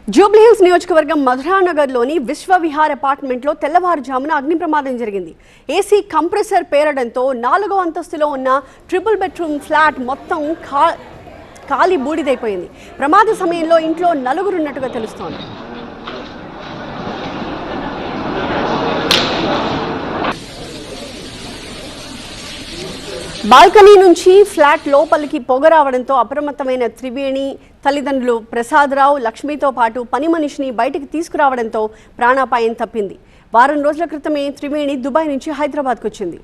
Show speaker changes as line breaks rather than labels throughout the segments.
జూబ్లీహిల్స్ నియోజకవర్గం మధురానగర్లోని విశ్వవిహార్ అపార్ట్మెంట్లో తెల్లవారుజామున అగ్ని ప్రమాదం జరిగింది. ఏసీ కంప్రెసర్ పేరడంతో 4వ అంతస్తులో ఉన్న ట్రిపుల్ బెడ్రూమ్ ఫ్లాట్ మొత్తం కాలి బూడిదైపోయింది. ప్రమాద సమయంలో ఇంట్లో నలుగురున్నట్టుగా తెలుస్తోంది. బాల్కనీ నుంచి ఫ్లాట్ లోపలికి పొగ రావడంతో అప్రమత్తమైన త్రివేణి తల్లిదండ్రులు ప్రసాదరావు, లక్ష్మితో పాటు పని మనిషిని బయటికి తీసుకురావడంతో ప్రాణాపాయం తప్పింది. వారం రోజుల క్రితమే త్రివేణి దుబాయ్ నుంచి హైదరాబాద్కు వచ్చింది.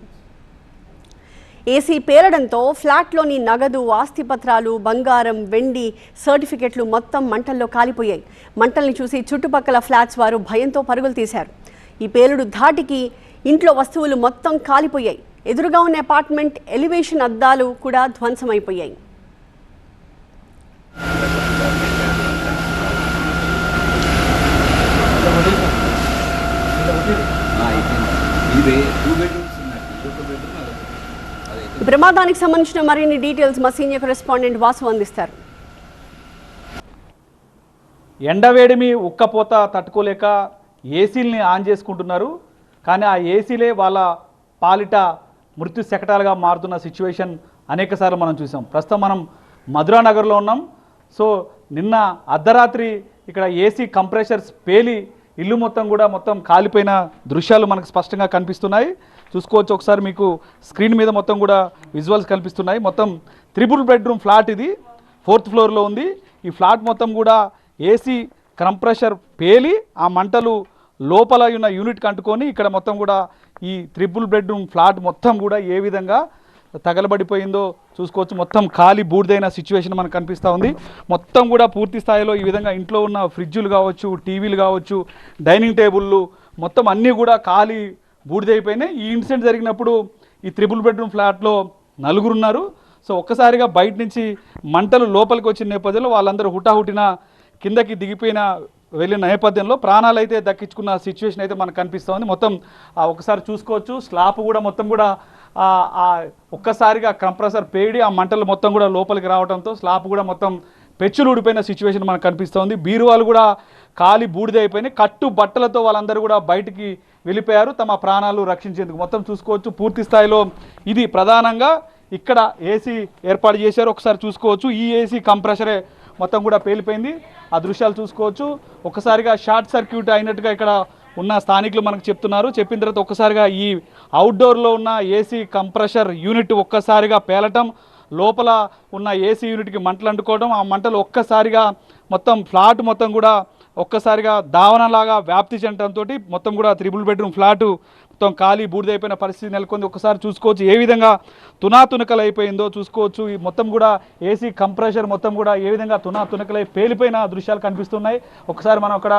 ఏసీ పేలడంతో ఫ్లాట్లోని నగదు, ఆస్తిపత్రాలు, బంగారం, వెండి, సర్టిఫికెట్లు మొత్తం మంటల్లో కాలిపోయాయి. మంటల్ని చూసి చుట్టుపక్కల ఫ్లాట్స్ వారు భయంతో పరుగులు తీశారు. ఈ పేలుడు ధాటికి ఇంట్లో వస్తువులు మొత్తం కాలిపోయాయి. ఎదురుగా ఉన్న అపార్ట్మెంట్ ఎలివేషన్ అద్దాలు కూడా ధ్వంసమైపోయాయి. ప్రమాదానికి సంబంధించిన మరిన్ని డీటెయిల్స్ మా సీనియర్ కరెస్పాండెంట్ వాసు అందిస్తారు.
ఎండవేడిమి ఉక్కపోత తట్టుకోలేక ఏసీల్ని ఆన్ చేసుకుంటున్నారు. కానీ ఆ ఏసీలే వాళ్ళ పాలిట మృత్యు శకటాలుగా మారుతున్న సిచ్యువేషన్ అనేకసార్లు మనం చూసాం. ప్రస్తుతం మనం మధురానగర్లో ఉన్నాం. సో నిన్న అర్ధరాత్రి ఇక్కడ ఏసీ కంప్రెషర్స్ పేలి ఇల్లు మొత్తం కాలిపోయిన దృశ్యాలు మనకు స్పష్టంగా కనిపిస్తున్నాయి. చూసుకోవచ్చు, ఒకసారి మీకు స్క్రీన్ మీద మొత్తం కూడా విజువల్స్ కనిపిస్తున్నాయి. మొత్తం ట్రిపుల్ బెడ్రూమ్ ఫ్లాట్, ఇది 4th ఫ్లోర్లో ఉంది. ఈ ఫ్లాట్ మొత్తం కూడా ఏసీ కంప్రెషర్ పేలి ఆ మంటలు లోపల ఉన్న యూనిట్కి అంటుకొని ఇక్కడ మొత్తం కూడా ఈ ట్రిపుల్ బెడ్రూమ్ ఫ్లాట్ మొత్తం కూడా ఏ విధంగా తగలబడిపోయిందో చూసుకోవచ్చు. మొత్తం ఖాళీ బూడిదైన సిచ్యువేషన్ మనకు కనిపిస్తూ ఉంది. మొత్తం కూడా పూర్తి స్థాయిలో ఈ విధంగా ఇంట్లో ఉన్న ఫ్రిడ్జులు కావచ్చు, టీవీలు కావచ్చు, డైనింగ్ టేబుళ్ళు మొత్తం అన్నీ కూడా ఖాళీ బూడిదైపోయినాయి. ఈ ఇన్సిడెంట్ జరిగినప్పుడు ఈ ట్రిపుల్ బెడ్రూమ్ ఫ్లాట్లో నలుగురు ఉన్నారు. సో ఒక్కసారిగా బయట నుంచి మంటలు లోపలికి వచ్చిన నేపథ్యంలో వాళ్ళందరూ హుటాహుటిన కిందకి దిగిపోయిన వెళ్ళిన నేపథ్యంలో ప్రాణాలు అయితే దక్కించుకున్న సిచ్యువేషన్ అయితే మనకు కనిపిస్తుంది. మొత్తం ఒకసారి చూసుకోవచ్చు, స్లాబ్ కూడా మొత్తం కూడా ఒక్కసారిగా కంప్రెసర్ పేడి ఆ మంటలు మొత్తం కూడా లోపలికి రావడంతో స్లాబ్ కూడా మొత్తం పెచ్చులు ఊడిపోయిన సిచ్యువేషన్ మనకు కనిపిస్తుంది. బీరువాలు కూడా కాలి బూడిద అయిపోయినాయి. కట్టు బట్టలతో వాళ్ళందరూ కూడా బయటికి వెళ్ళిపోయారు తమ ప్రాణాలు రక్షించేందుకు. మొత్తం చూసుకోవచ్చు, పూర్తి స్థాయిలో ఇది ప్రధానంగా ఇక్కడ ఏసీ ఏర్పాటు చేశారు. ఒకసారి చూసుకోవచ్చు, ఈ ఏసీ కంప్రెషరే మొత్తం కూడా పేలిపోయింది. ఆ దృశ్యాలు చూసుకోవచ్చు. ఒక్కసారిగా షార్ట్ సర్క్యూట్ అయినట్టుగా ఇక్కడ ఉన్న స్థానికులు మనకు చెప్తున్నారు. చెప్పిన తర్వాత ఒక్కసారిగా ఈ అవుట్డోర్లో ఉన్న ఏసీ కంప్రెషర్ యూనిట్ ఒక్కసారిగా పేలటం, లోపల ఉన్న ఏసీ యూనిట్కి మంటలు అంటుకోవడం, ఆ మంటలు ఒక్కసారిగా మొత్తం ఫ్లాట్ మొత్తం కూడా ఒక్కసారిగా దావనలాగా వ్యాప్తి చెందడంతో మొత్తం కూడా ట్రిపుల్ బెడ్రూమ్ ఫ్లాటు మొత్తం ఖాళీ బూడిదైపోయిన పరిస్థితి నెలకొంది. ఒకసారి చూసుకోవచ్చు ఏ విధంగా తునాతునకలు అయిపోయిందో చూసుకోవచ్చు. ఈ మొత్తం కూడా ఏసీ కంప్రెషర్ మొత్తం కూడా ఏ విధంగా తునాతునకలై పేలిపోయిన దృశ్యాలు కనిపిస్తున్నాయి. ఒకసారి మనం అక్కడ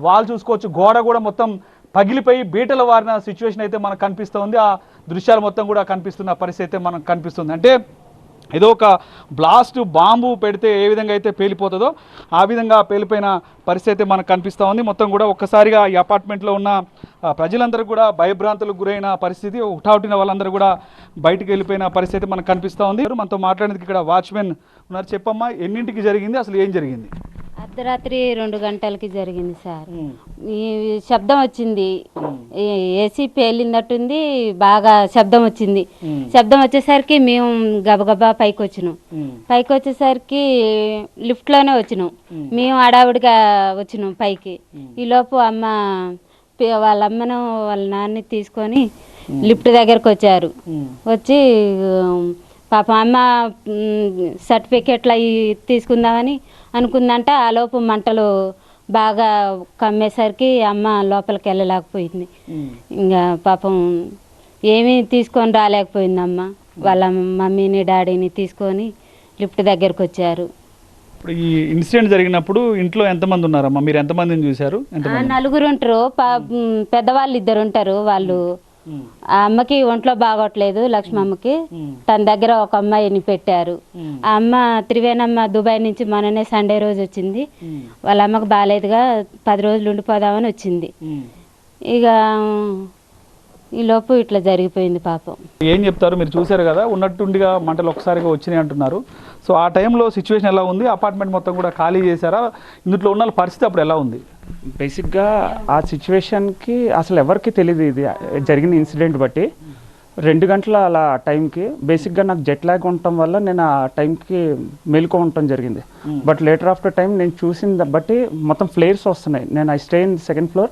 వాల్ చూసుకోవచ్చు, గోడ కూడా మొత్తం పగిలిపోయి బీటలు వారిన సిచ్యువేషన్ అయితే మనకు కనిపిస్తుంది. ఆ దృశ్యాలు మొత్తం కూడా కనిపిస్తున్న పరిస్థితి అయితే మనకు కనిపిస్తుంది. అంటే ఏదో ఒక బ్లాస్ట్ బాంబు పెడితే ఏ విధంగా అయితే పేలిపోతుందో ఆ విధంగా పేలిపోయిన పరిస్థితి అయితే మనకు కనిపిస్తూ ఉంది. మొత్తం కూడా ఒక్కసారిగా ఈ అపార్ట్మెంట్లో ఉన్న ప్రజలందరూ కూడా భయభ్రాంతులకు గురైన పరిస్థితి, హుటాహుటిన వాళ్ళందరూ కూడా బయటికి వెళ్ళిపోయిన పరిస్థితి మనకు కనిపిస్తూ ఉంది. మనతో మాట్లాడేందుకు ఇక్కడ వాచ్మెన్ ఉన్నారు. చెప్పమ్మా, ఎన్నింటికి జరిగింది, అసలు ఏం జరిగింది?
అర్ధరాత్రి 2 గంటలకి జరిగింది సార్. ఈ శబ్దం వచ్చింది, ఏసీ పేలినట్టుంది, బాగా శబ్దం వచ్చింది. శబ్దం వచ్చేసరికి మేము గబగబా పైకి వచ్చినాం. పైకి వచ్చేసరికి లిఫ్ట్ లోనే వచ్చినాం. మేము హడావుడిగా వచ్చినాం పైకి. ఈలోపు వాళ్ళ అమ్మను వాళ్ళ నాన్నని తీసుకొని లిఫ్ట్ దగ్గరకు వచ్చారు. వచ్చి పాపం అమ్మ సర్టిఫికెట్లు అవి తీసుకుందామని అనుకుందంట. ఆ లోపు మంటలు బాగా కమ్మేసరికి అమ్మ లోపలికి వెళ్ళలేకపోయింది. ఇంకా పాపం ఏమీ తీసుకొని రాలేకపోయింది అమ్మ. వాళ్ళ మమ్మీని డాడీని తీసుకొని లిఫ్ట్ దగ్గరకు వచ్చారు.
ఇప్పుడు ఈ ఇన్సిడెంట్ జరిగినప్పుడు ఇంట్లో ఎంతమంది ఉన్నారమ్మా? మీరు ఎంతమందిని చూశారు?
4 ఉంటారు. పెద్దవాళ్ళు 2 ఉంటారు. వాళ్ళు ఆ అమ్మకి ఒంట్లో బాగోట్లేదు, లక్ష్మమ్మకి. తన దగ్గర ఒక అమ్మాయిని పెట్టారు. ఆ అమ్మ త్రివేణమ్మ దుబాయ్ నుంచి మొన్ననే సండే రోజు వచ్చింది. వాళ్ళ అమ్మకి బాగాలేదుగా 10 రోజులు ఉండిపోదామని వచ్చింది. ఇక ఈ లోపు ఇట్లా జరిగిపోయింది పాపం.
ఏం చెప్తారు? మీరు చూశారు కదా, ఉన్నట్టుండిగా మంటలు ఒకసారిగా వచ్చినాయి అంటున్నారు. సో ఆ టైంలో సిచ్యువేషన్ ఎలా ఉంది? అపార్ట్మెంట్ మొత్తం కూడా ఖాళీ చేశారా? ఇందులో ఉన్న పరిస్థితి అప్పుడు ఎలా ఉంది?
బేసిక్గా ఆ సిచ్యువేషన్కి అసలు ఎవరికి తెలియదు ఇది జరిగిన ఇన్సిడెంట్ బట్టి. 2 గంటల అలా టైంకి బేసిక్గా నాకు జెట్ ల్యాగ్ ఉండటం వల్ల నేను ఆ టైంకి మేలుకో ఉండటం జరిగింది. బట్ లేటర్ ఆఫ్టర్ టైం నేను చూసిన బట్టి మొత్తం ఫ్లేర్స్ వస్తున్నాయి. నేను I stay in 2nd floor,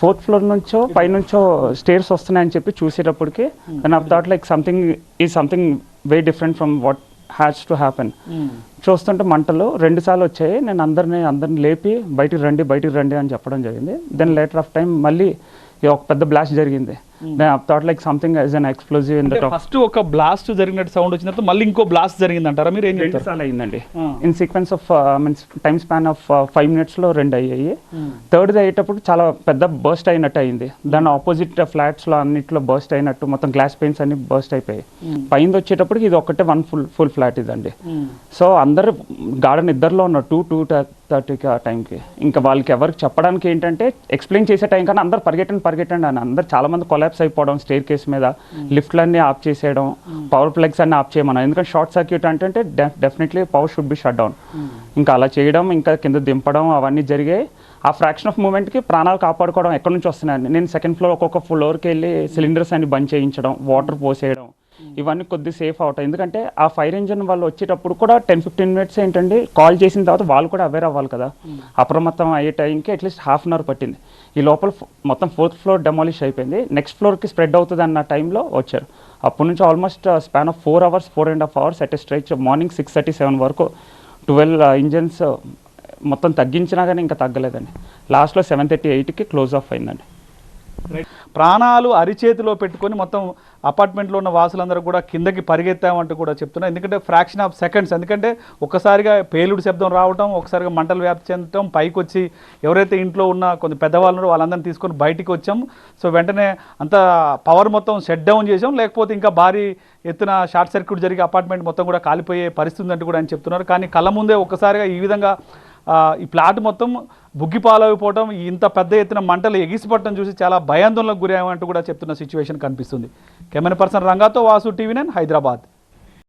4th floor నుంచో పైనుంచో స్టేర్స్ వస్తున్నాయని చెప్పి చూసేటప్పటికి and I thought like something very different from what has to happen. చూస్తుంటే మంటలు 2 సార్లు వచ్చాయి. నేను అందరిని లేపి బయటికి రండి అని చెప్పడం జరిగింది. దెన్ లేటర్ ఆఫ్ టైం మళ్ళీ ఒక పెద్ద బ్లాస్ట్ జరిగింది. నేను I thought like something as an explosive in the top.
First ఒక బ్లాస్ట్ జరిగినట్టు సౌండ్ వచ్చిన తర్వాత మళ్ళీ ఇంకో బ్లాస్ట్ జరిగింది అంటారా? మీరు ఏం చెప్తారు?
2 సార్లు అయిందండి. In sequence of means time span of 5 minutesలో 2 అయ్యాయి. థర్డ్ది అయ్యేటప్పుడు చాలా పెద్ద బర్స్ట్ అయినట్టు అయింది. దాని ఆపోజిట్ ఫ్లాట్స్లో అన్నిట్లో బర్స్ట్ అయినట్టు మొత్తం గ్లాస్ పెయిన్స్ అన్ని బర్స్ట్ అయిపోయాయి. పైన వచ్చేటప్పటికి ఇది ఒకటే ఫుల్ ఫ్లాట్ ఇదండి. సో అందరు గార్డెన్ ఇద్దరులో ఉన్నారు 2:30కి ఆ టైంకి. ఇంకా వాళ్ళకి ఎవరికి చెప్పడానికి ఏంటంటే ఎక్స్ప్లెయిన్ చేసే టైం కానీ అందరు పరిగెట్టండి అని అందరు చాలా మంది కొలాప్స్ అయిపోవడం, స్టేర్ కేస్ మీద లిఫ్ట్లన్నీ ఆఫ్ చేసేయడం, పవర్ ప్లగ్స్ అన్ని ఆఫ్ చేయమన్నారు. ఎందుకంటే షార్ట్ సర్క్యూట్ అంటే definitely power should be shut down. ఇంకా అలా చేయడం, ఇంకా కింద దింపడం అవన్నీ జరిగాయి. ఆ ఫ్రాక్షన్ ఆఫ్ మూమెంట్కి ప్రాణాలు కాపాడుకోవడం ఎక్కడి నుంచి వస్తున్నాయండి. నేను 2nd floor ఒక్కొక్క ఫ్లోర్కి వెళ్ళి సిలిండర్స్ అన్ని బంద్ చేయించడం, వాటర్ పోసేయడం, ఇవన్నీ కొద్ది సేఫ్ అవుతాయి. ఎందుకంటే ఆ ఫైర్ ఇంజిన్ వాళ్ళు వచ్చేటప్పుడు కూడా 10-15 minutes ఏంటండి కాల్ చేసిన తర్వాత వాళ్ళు కూడా అవేర్ అవ్వాలి కదా. అప్రమత్తం అయ్యే టైంకి అట్లీస్ట్ ½ hour పట్టింది. ఈ లోపల మొత్తం 4th floor డెమాలిష్ అయిపోయింది. నెక్స్ట్ ఫ్లోర్కి స్ప్రెడ్ అవుతుంది అన్న టైంలో వచ్చారు. అప్పటి నుంచి almost span of 4.5 hours at a stretch morning 6:37 వరకు 12 ఇంజన్స్ మొత్తం తగ్గించినా కానీ ఇంకా తగ్గలేదండి. లాస్ట్లో 7:38కి క్లోజ్ ఆఫ్ అయిందండి.
ప్రాణాలు అరిచేతిలో పెట్టుకొని మొత్తం అపార్ట్మెంట్లో ఉన్న వాసులందరూ కూడా కిందకి పరిగెత్తామంటూ కూడా చెప్తున్నారు. ఎందుకంటే ఫ్రాక్షన్ ఆఫ్ సెకండ్స్, ఎందుకంటే ఒక్కసారిగా పేలుడు శబ్దం రావటం, ఒకసారిగా మంటలు వ్యాప్తి చెందటం, పైకి వచ్చి ఎవరైతే ఇంట్లో ఉన్న కొంత పెద్దవాళ్ళు వాళ్ళందరినీ తీసుకొని బయటికి వచ్చాం. సో వెంటనే అంత పవర్ మొత్తం షట్ డౌన్ చేసాం, లేకపోతే ఇంకా భారీ ఎత్తున షార్ట్ సర్క్యూట్ జరిగి అపార్ట్మెంట్ మొత్తం కూడా కాలిపోయే పరిస్థితి అంటూ కూడా అని చెప్తున్నారు. కానీ కళ్ళ ముందే ఒక్కసారిగా ఈ విధంగా ఈ ప్లాట్ మొత్తం బుగ్గిపాలైపోవడం, ఇంత పెద్ద ఎత్తున మంటలు ఎగిసిపట్టడం చూసి చాలా భయాందోళనకు గురయ్యామంటూ కూడా చెప్తున్న సిచ్యువేషన్ కనిపిస్తుంది. కెమెరా పర్సన్ రంగాతో వాసు, TV9 హైదరాబాద్.